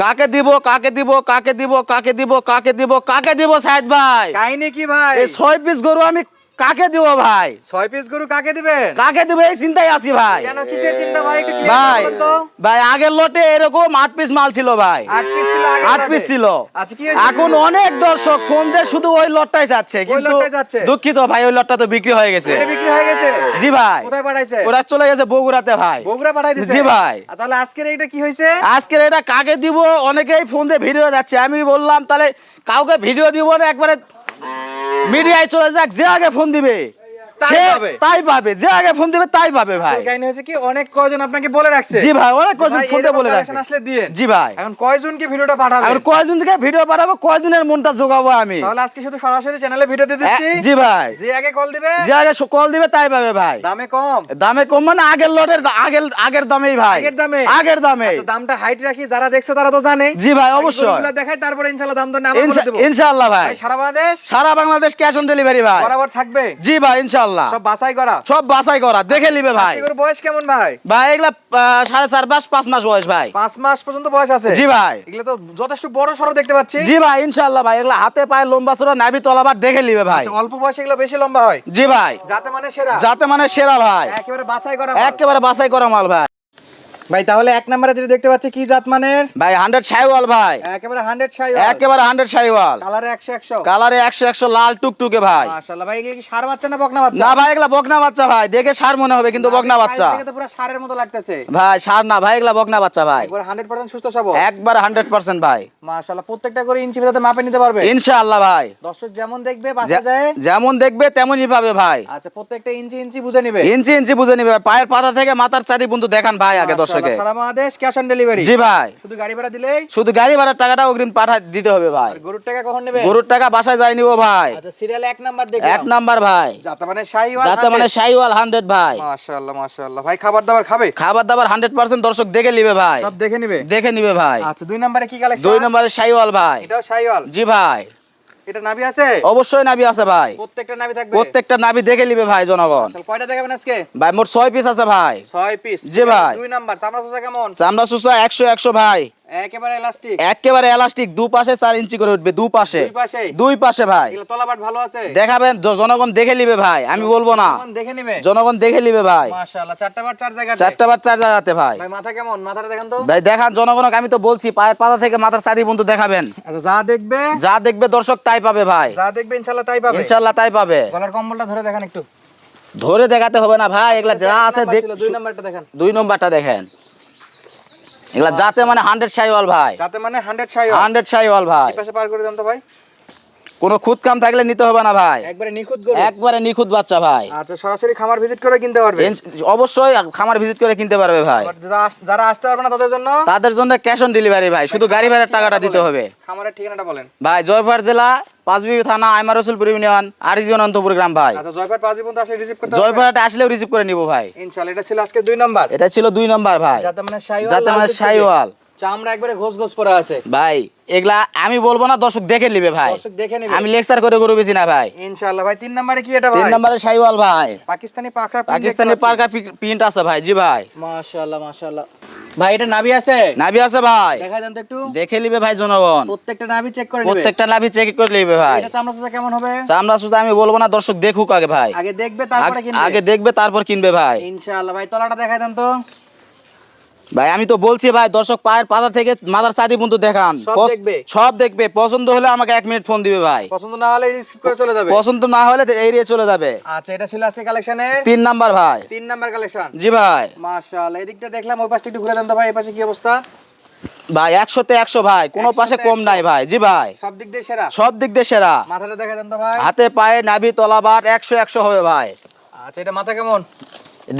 কাকে দিব কাকে দিব কাকে দিব কাকে দিব কাকে দিব কাকে দিব সাইদ ভাই কাহিনী কি ভাই? এই 6 পিস গরু আমি কাকে দিব ভাই? 6 পিস গরু কাকে দিবেন? কাকে দিব এই চিন্তায় আছি ভাই। কেন কিসের চিন্তা ভাই? একটু ভাই ক্লিয়ার করুন তো। ভাই আগের লটে এরকম 8 পিস মাল ছিল ভাই। 8 পিস ছিল আগে। 8 পিস ছিল। আচ্ছা কি হয়েছে? এখন অনেক দর্শক ফোন দিয়ে শুধু ওই লটটাই যাচ্ছে, কিন্তু লটটাই যাচ্ছে। দুঃখিত ভাই ওই লটটা তো বিক্রি হয়ে গেছে। এটা বিক্রি হয়ে গেছে? জি ভাই। কোথায় পাঠাইছে? ওরা চলে গেছে বগুড়াতে ভাই। বগুড়া পাঠাই দিয়েছে? জি ভাই। তাহলে আজকের এইটা কি হয়েছে? আজকের এটা কাকে দিব অনেকেই ফোন দিয়ে ভিডিও যাচ্ছে, আমি বললাম তাহলে কাউকে ভিডিও দিব না, একবারে মিডিয়ায় চলে যাক, যে আগে ফোন দিবে তাই পাবে। তাই পাবে, যে আগে ফোন দিবে তাই পাবে ভাই। কাহিনী হয়েছে কি, অনেক কয়জন আপনাকে বলে রাখছে। জি ভাই, অনেক কয়জন ফোন দিয়ে বলে রাখছে। আসলে দিয়েন। জি ভাই। এখন কয়জন কি ভিডিওটা পাঠাবে? আর কয়জন থেকে ভিডিও পাঠাবো, কয়জনের মনটা জোগাবো আমি? তাহলে আজকে শুধু সরাসরি চ্যানেলে ভিডিও দিয়ে দিচ্ছি। জি ভাই। যে আগে কল দিবে, যে আগে কল দিবে তাই পাবে ভাই। দামে কম। দামে কম মানে আগের লটের আগের দামেই ভাই। আগের দামে? আগের দামে। আচ্ছা দামটা হাইট রাখি, যারা দেখছে তারা তো জানে। জি ভাই অবশ্যই। গরুগুলা দেখাই, তারপরে ইনশাআল্লাহ দাম দর না আমরা বলে দেব। ইনশাআল্লাহ ভাই। ভাই সারা বাংলাদেশ? সারা বাংলাদেশ ক্যাশ অন ডেলিভারি ভাই। বরাবর থাকবে? জি ভাই ইনশাআল্লাহ। সব বাছাই করা? সব বাছাই করা, দেখে নিবে ভাই। এগুলোর বয়স কেমন ভাই? ভাই এগুলা 4.5 মাস 5 মাস বয়স ভাই। 5 মাস পর্যন্ত বয়স আছে? জি ভাই। এগুলো তো যথেষ্ট বড় সরো দেখতে পাচ্ছি। জি ভাই ইনশাআল্লাহ ভাই, এগুলা হাতে পায়ে লম্বা চড়া নাভি তলাবার দেখে নিবে ভাই। আচ্ছা অল্প বয়সে এগুলো বেশি লম্বা হয়? জি ভাই। যাতে মানে সেরা? যাতে মানে সেরা ভাই, একেবারে বাছাই করা? একেবারে বাছাই করা মাল ভাই। ভাই তাহলে এক নম্বরে যেটা দেখতে পাচ্ছি কি জাত মানের? ভাই 100 শাইওয়াল ভাই। একেবারে 100 শাইওয়াল? একেবারে 100 শাইওয়াল। কালারে 100 100? কালারে 100 100 লাল টুকটুকে ভাই। মাশাআল্লাহ ভাই, এগুলো কি ষাঁড় বাচ্চা না বকনা বাচ্চা? না ভাই এগুলা বকনা বাচ্চা ভাই, দেখে ষাঁড় মনে হবে কিন্তু বকনা বাচ্চা। দেখে তো পুরো ষাঁড়ের মতো লাগতেছে। ভাই ষাঁড় না ভাই, এগুলা বকনা বাচ্চা ভাই। একবার 100% সুস্থ সবল? একবার 100% ভাই। মাশাআল্লাহ, প্রত্যেকটা করে ইঞ্চি ভেদাতে মাপে নিতে পারবে? ইনশাআল্লাহ ভাই। দর্শক যেমন দেখবে বাসা যায়? যেমন দেখবে তেমনই পাবে ভাই। আচ্ছা প্রত্যেকটা ইঞ্চি ইঞ্চি বুঝে নিবে? ইঞ্চি ইঞ্চি বুঝে নিবে ভাই, পায়ের পাতা থেকে মাথার চাঁদি পর্যন্ত দেখান ভাই আগে দর্শকে। সারা বাংলাদেশ ক্যাশ অন ডেলিভারি? জি ভাই। শুধু গাড়ি ভাড়া দিলেই? শুধু গাড়ি ভাড়ার টাকাটা অগ্রিম পাঠা দিতে হবে ভাই। গরুর টাকা কখন নেবে? গরুর টাকা বাসায় যাই নিব ভাই। আচ্ছা সিরিয়ালে 1 নাম্বার দেখলাম। 1 নাম্বার ভাই। যাতে মানে শাইওয়াল? যাতে মানে শাইওয়াল 100 ভাই। মাশাআল্লাহ মাশাআল্লাহ। ভাই খাবার দাবার খাবে? খাবার দাবার 100% দর্শক দেখে নিবে ভাই। সব দেখে নিবে? দেখে নিবে ভাই। আচ্ছা 2 নম্বরে কি কালেকশন? 2 নম্বরে শাইওয়াল ভাই। এটাও শাইওয়াল? জি ভাই। এটা নাভি আছে? অবশ্যই নাভি আছে ভাই। প্রত্যেকটা নাভি থাকবে? প্রত্যেকটা নাভি দেখে নিবে ভাই জনগণ। আচ্ছা কয়টা দেখাবেন আজকে? ভাই মোট 6 পিস আছে ভাই। 6 পিস? জি ভাই। 2 নাম্বার চামড়া সুতা কেমন? চামড়া সুসা 100 100 ভাই। একেবারে ইলাস্টিক? একেবারে এলাস্টিক, দুপাশে 4 ইঞ্চি করে উঠবে, দুপাশে। দুই পাশে ভাই। এগুলো তলাবাট ভালো আছে? দেখাবেন জনগণ দেখে নিবে ভাই, আমি বলবো না। জনগণ দেখে নিবে? জনগণ দেখে নিবে ভাই। মাশাআল্লাহ, 4টা বার 4 জায়গাতে? 4টা বার 4 জায়গাতে ভাই। ভাই মাথা কেমন? মাথাটা দেখান তো। ভাই দেখান জনগণকে, আমি তো বলছি পায়ের পাতা থেকে মাথার চাঁদি পর্যন্ত দেখাবেন। আচ্ছা যা দেখবে, যা দেখবে দর্শক তাই পাবে ভাই। যা দেখবে ইনশাআল্লাহ তাই পাবে? ইনশাআল্লাহ তাই পাবে। গলার কম্বলটা ধরে দেখান একটু। ধরে দেখাতে হবে না ভাই, এগুলা যা আছে দেখ। 2 নাম্বারটা দেখান। 2 নম্বরটা দেখেন, এগুলা যাতে মানে 100 শাইওয়াল ভাই। যাতে মানে 100 শাইওয়াল? 100 শাইওয়াল ভাই। এই পাশে পার করে দেন তো ভাই। কোনো খুদ কাম থাকলে নিতে হবে না ভাই, একবারে নিখুঁত গরু? একবারে নিখুঁত বাচ্চা ভাই। আচ্ছা সরাসরি খামার ভিজিট করে কিনতে পারবে? অবশ্যই খামার ভিজিট করে কিনতে পারবে ভাই। আবার যারা আসতে পারবে না তাদের জন্য? তাদের জন্য ক্যাশ অন ডেলিভারি ভাই, শুধু গাড়ি ভাড়ার টাকাটা দিতে হবে। খামারের ঠিকানাটা বলেন ভাই জয়পুর জেলা পাঁচবিবি থানা আইমার রসুলপুর ইউনিয়ন আরিজন অন্তপুর গ্রাম ভাই। আচ্ছা জয়পুর পাঁচ পর্যন্ত আসলে রিসিভ করতে হবে? জয়পুরহাটে আসলেও রিসিভ করে নিব ভাই ইনশাআল্লাহ। এটা ছিল আজকে 2 নাম্বার? এটা ছিল 2 নম্বর ভাই। যাতে মানে শাইওয়াল? যাতে মানে শাইওয়াল, চামড়া একবারে ঘোষ ঘোষ পড়া আছে ভাই এগুলা আমি বলবো না, দর্শক দেখে নিবে ভাই। দর্শক দেখে নিবে? আমি লেকচার করে গরু বেশি না ভাই। ইনশাআল্লাহ। ভাই 3 নম্বরে কি এটা ভাই? 3 নম্বরে শাইওয়াল ভাই। পাকিস্তানি পাকড়া প্রিন্ট? পাকিস্তানি পার্কা প্রিন্ট আছে ভাই। জি ভাই। মাশাআল্লাহ মাশাআল্লাহ। ভাই এটা নাভি আছে? নাভি আছে ভাই। দেখা দেন তো একটু। দেখে নিবে ভাই জনগণ, প্রত্যেকটা নাভি চেক করে নিবে? প্রত্যেকটা নাভি চেক করে নিবে ভাই। এটা চামড়া সুতা কেমন হবে? চামড়া সুতা আমি বলবো না, দর্শক দেখুক আগে ভাই। আগে দেখবে তারপরে কিনবে? আগে দেখবে তারপর কিনবে ভাই ইনশাআল্লাহ। ভাই তলাটা দেখা দেন তো। ভাই। আমি তো বলছি ভাই, দর্শক পায়ের পাতা থেকে মাথার চাঁদি পর্যন্ত দেখান, সব দেখবে? সব দেখবে। পছন্দ হলে আমাকে 1 মিনিট ফোন দিবে ভাই। পছন্দ না হলে রিসিভ করে চলে যাবে? পছন্দ না হলে এড়িয়ে চলে যাবে। আচ্ছা এটা ছিল আজকে কালেকশনের 3 নাম্বার ভাই। 3 নাম্বার কালেকশন? জি ভাই। মাশাআল্লাহ। এদিকটা দেখলাম, ওই পাশটা একটু ঘুরে দেন তো ভাই। এই পাশে কি অবস্থা? ভাই 100 তে 100 ভাই, কোনো 100 পাশে তে কম 100 নাই ভাই। জি ভাই। সব দিক দিয়ে সেরা? সব দিক দিয়ে সেরা। মাথাটা দেখা দেন তো ভাই। হাতে পায়ে নাভি তলাবাট 100 100 হবে ভাই। আচ্ছা এটা মাথা কেমন?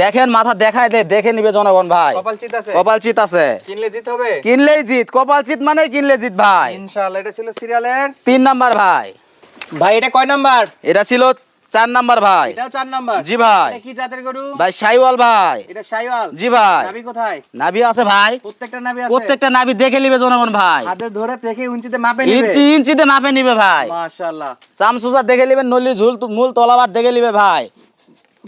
দেখেন মাথা দেখায় দে, দেখে নিবে জনগণ ভাই। কপাল চিত আছে? কপাল চিত আছে। কিনলে জিত হবে? কিনলেই জিত, কপাল চিত মানে কিনলে জিত ভাই। ইনশাআল্লাহ। এটা ছিল সিরিয়ালের 3 নাম্বার ভাই। ভাই এটা কয় নাম্বার? এটা ছিল 4 নাম্বার ভাই। এটাও 4 নাম্বার? জি ভাই। এটা কি জাতের গরু? ভাই শাইওয়াল ভাই। এটা শাইওয়াল? জি ভাই। নাভি কোথায়? নাভি আছে ভাই, প্রত্যেকটা নাভি আছে? প্রত্যেকটা নাভি দেখে নিবে জনগণ ভাই। হাতে ধরে দেখে ইঞ্চিতে মাপে নিবে? ইঞ্চি ইঞ্চিতে মাপে নিবে ভাই। মাশাআল্লাহ। চামচুজা দেখে নিবে, নলির ঝুল মূল তলাবার দেখে নিবে ভাই।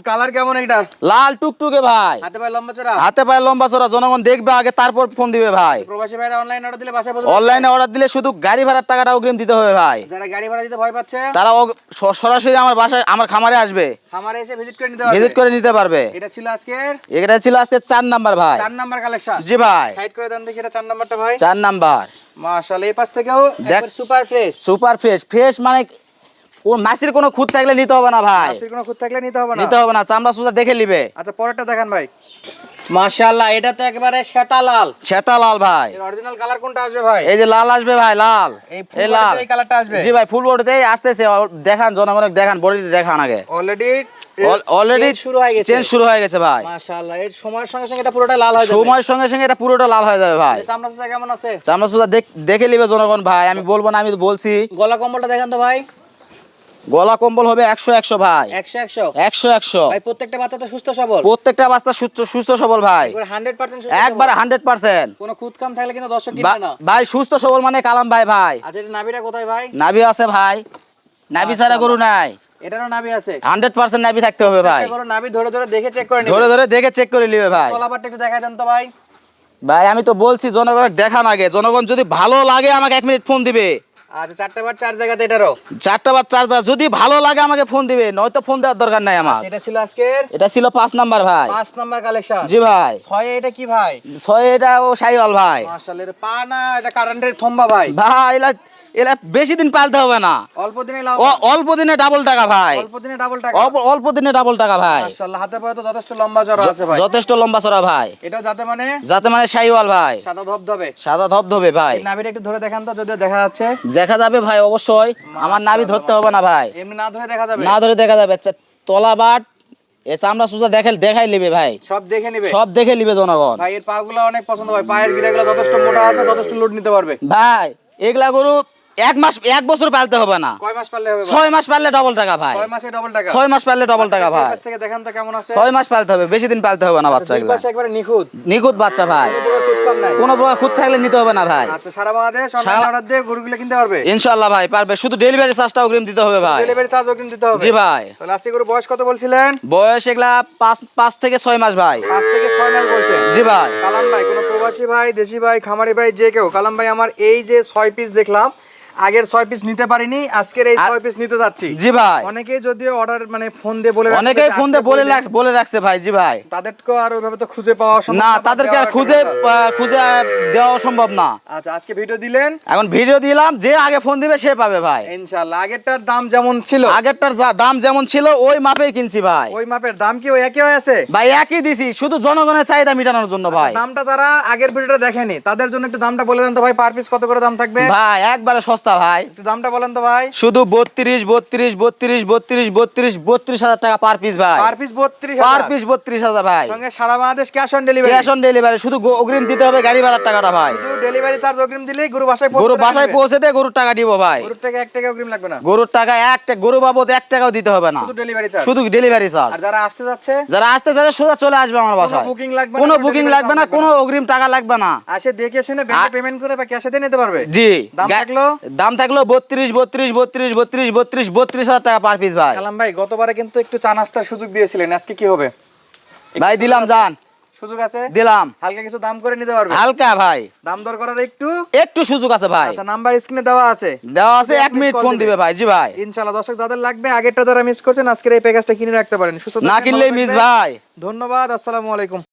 কালার কেমন এটা? লাল টুকটুকে ভাই, হাতে পায়ে লম্বা চড়া। হাতে পায়ে লম্বা চড়া। জনগণ দেখবে আগে, তারপর ফোন দিবে ভাই। প্রবাসী ভাইরা অনলাইন অর্ডার দিলে বাসায় পৌঁছে অনলাইনে অর্ডার দিলে শুধু গাড়ি ভাড়ার টাকাটা অগ্রিম দিতে হবে ভাই। যারা গাড়ি ভাড়া দিতে ভয় পাচ্ছে তারা সরাসরি আমার বাসায়, আমার খামারে আসবে, খামারে এসে ভিজিট করে নিতে পারবে। ভিজিট করে নিতে পারবে। এটা ছিল আজকের এটা ছিল আজকে 4 নাম্বার ভাই। 4 নাম্বার কালেকশন। জি ভাই, সাইড করে দেন দেখি এটা 4 নাম্বারটা ভাই। 4 নাম্বার। মাশাআল্লাহ, এই পাশ থেকেও দেখ। একবার super fresh. Super fresh. Fresh মানে কোন মাছের কোনো খুঁত থাকলে নিতে হবে না ভাই, আজকে কোনো খুঁত থাকলে নিতে হবে না। নিতে হবে না, চামড়া সুজা দেখে নিবে। আচ্ছা পরেরটা দেখান ভাই। মাশাআল্লাহ, এটা তো একেবারে শ্বেতা লাল। শ্বেতা লাল ভাই। এর অরিজিনাল কালার কোনটা আসবে ভাই? এই যে লাল আসবে ভাই, লাল। এই এই লাল, এই কালারটা আসবে। জি ভাই, ফুল বডিতেই আসতেছে। দেখান জনগণকে, দেখান বডিতে, দেখান আগে। অলরেডি শুরু হয়ে গেছে। চেঞ্জ শুরু হয়ে গেছে ভাই। মাশাআল্লাহ, এর সময়ের সঙ্গে সঙ্গে এটা পুরোটা লাল হয়ে যাবে। সময়ের সঙ্গে সঙ্গে এটা পুরোটা লাল হয়ে যাবে ভাই। এই চামড়া সুতা কেমন আছে? চামড়া সুজা দেখে নিবে জনগণ ভাই, আমি বলবো না, আমি তো বলছি। গলা কম্বলটা দেখান তো ভাই। গলা কম্বল হবে 100 ভাই। 100 100 ভাই, প্রত্যেকটা বাচ্চা তো সুস্থ সবল। প্রত্যেকটা বাচ্চা সুস্থ সবল ভাই, একবার 100% সুস্থ একবার সবল। 100%। কোনো খুঁত কাম থাকলে কিন্তু দর্শক কিনবে না। ভাই সুস্থ সবল মানে কালাম ভাই। ভাই আচ্ছা, এটা নাভিটা কোথায় ভাই? নাভি আছে ভাই, নাভি ছাড়া গরু নাই। এটারও নাভি আছে। 100% নাভি থাকতে হবে ভাই। একটা গরু নাভি ধরে ধরে দেখে চেক করে নিবে। ধরে ধরে দেখে চেক করে নিবে ভাই। তলাবারটা একটু দেখাই দেন তো ভাই। ভাই আমি তো বলছি জনগণকে দেখান আগে, জনগণ যদি ভালো লাগে আমাকে 1 মিনিট ফোন দিবে। আচ্ছা, 4টা বার 4 জায়গাতে এটারও। 4টা বার চার্জার, যদি ভালো লাগে আমাকে ফোন দিবে, নয়তো ফোন দেওয়ার দরকার নাই আমার। আচ্ছা, এটা ছিল আজকের এটা ছিল 5 নাম্বার ভাই। 5 নাম্বার কালেকশন। জি ভাই। 6 এটা কি ভাই? 6 এটা ও শাইওয়াল ভাই। মাশাআল্লাহ, এটা পা না, এটা কারেন্টের থম্বা ভাই। ভাই এলা বেশি দিন পালতে হবে না, অল্প দিনে লাভ। অল্প দিনে ডাবল টাকা ভাই। অল্প দিনে ডাবল টাকা। অল্প দিনে ডাবল টাকা ভাই। মাশাআল্লাহ, হাতে পায়ে তো যথেষ্ট লম্বা চড়া আছে ভাই। যথেষ্ট লম্বা চড়া ভাই। এটাও যাতে মানে যাতে মানে শাইওয়াল ভাই, সাদা ধবধবে। সাদা ধবধবে ভাই। এই নাভিটা একটু ধরে দেখান তো, যদিও দেখা যাচ্ছে। দেখা যাবে ভাই অবশ্যই, আমার নাভি ধরতে হবে না ভাই, এমনি না ধরে দেখা যাবে। না ধরে দেখা যাবে। তলা বাট এ চামড়া সুজা দেখাই নিবে ভাই, সব দেখে নিবে। সব দেখে নিবে জনগণ। ভাই এর পাগুলো অনেক পছন্দ ভাই, পায়ের গিরাগুলো যথেষ্ট মোটা আছে, যথেষ্ট লোড নিতে পারবে। ভাই এগুলা গরু 1 বছর পালতে হবে না, কয় মাস পারলে হবে ভাই? 6 মাস পাললে ডবল টাকা ভাই। 6 মাসে ডাবল টাকা। 6 মাস পাললে ডবল টাকা ভাই। কাছ থেকে দেখান তো কেমন আছে। 6 মাস পালতে হবে, বেশি দিন পালতে হবে না বাচ্চা দুই এগুলা। পাশে একবারে নিখুঁত। নিখুঁত বাচ্চা ভাই, কোনো প্রকার খুঁত কাম নাই। কোনো প্রকার খুঁত থাকলে নিতে হবে না ভাই। আচ্ছা, সারা বাংলাদেশ অনলাইন অর্ডার দিয়ে গরুগুলো কিনতে পারবে। ইনশাআল্লাহ ভাই পারবে, শুধু ডেলিভারি চার্জটা অগ্রিম দিতে হবে ভাই। ডেলিভারি চার্জ অগ্রিম দিতে হবে। জি ভাই। তাহলে আজকে গরু বয়স কত বলছিলেন? বয়স এগুলা 5 থেকে 6 মাস ভাই। 5 থেকে 6 মাস বলছেন। জি ভাই। কালাম ভাই, কোনো প্রবাসী ভাই, দেশি ভাই, খামারি ভাই, যে কেউ, কালাম ভাই আমার এই যে 6 পিস দেখলাম, আগের 6 পিস নিতে পারিনি, আজকের এই 6 পিস নিতে যাচ্ছি। জি ভাই। অনেকেই যদিও অর্ডার মানে ফোন দিয়ে বলে রাখছে, অনেকেই ফোন দিয়ে বলে রাখছে ভাই। জি ভাই। তাদেরকে আর ওইভাবে তো খুঁজে পাওয়া সম্ভব না, তাদেরকে আর খুঁজে দেওয়া সম্ভব না। আচ্ছা, আজকে ভিডিও দিলেন, এখন ভিডিও দিলাম, যে আগে ফোন দিবে সে পাবে ভাই। ইনশাআল্লাহ। আগেরটার দাম যেমন ছিল, আগেরটার দাম যেমন ছিল ওই মাপেই কিনছি ভাই। ওই মাপের দাম কি ওই একই হয়ে আছে? ভাই একই দিছি, শুধু জনগণের চাহিদা মেটানোর জন্য ভাই। দামটা যারা আগের ভিডিওটা দেখেনি তাদের জন্য একটু দামটা বলে দেন তো ভাই, পার পিস কত করে দাম থাকবে? ভাই একবারে সস্তা ভাই, একটু দামটা বলেন তো ভাই। শুধু 32,000 টাকা পার পিস ভাই। Per piece 32,000। পার পিস 32,000 ভাই। সঙ্গে সারা Bangladesh cash on delivery. Cash on delivery, শুধু অগ্রিম দিতে হবে গাড়ি ভাড়ার টাকাটা ভাই। শুধু ডেলিভারি চার্জ অগ্রিম দিলেই গরু বাসায় গরু বাসায় পৌঁছে দিয়ে গরুর টাকা দিব ভাই। গরুর থেকে 1 টাকা অগ্রিম লাগবে না। গরুর টাকা গরু বাবদ 1 টাকাও দিতে হবে না, শুধু ডেলিভারি চার্জ। শুধু ডেলিভারি চার্জ। আর যারা আসতে যাচ্ছে, যারা আসতে চাচ্ছে সোজা চলে আসবে আমার বাসায়, বুকিং লাগবে না, কোনো কোনো বুকিং delivery লাগবে না, charge কোনো অগ্রিম টাকা লাগবে না। আসে দেখে শুনে ব্যাংকে পেমেন্ট করে বা ক্যাশে দিয়ে নিতে পারবে। জি। দাম থাকলো? দাম থাকলো 32,000 টাকা পার পিস ভাই। কালাম ভাই, গতবারে কিন্তু একটু চা নাস্তার সুযোগ দিয়েছিলেন, আজকে কি হবে? ভাই দিলাম, জান সুযোগ আছে? দিলাম, হালকা কিছু দাম করে নিতে পারবে? হালকা ভাই, দাম দর করার একটু সুযোগ আছে ভাই। আচ্ছা, নাম্বার স্ক্রিনে দেওয়া আছে, দেওয়া আছে, 1 মিনিট call ফোন দিবে ভাই। জি ভাই। ইনশাআল্লাহ। দর্শক যাদের লাগবে, আগেরটা যারা মিস করছেন, আজকের এই প্যাকেজটা কিনে রাখতে পারেন। সুস্থ না থাকবেন, কিনলে ভালো মিস থাকবেন। ভাই। ধন্যবাদ, আসসালামু আলাইকুম।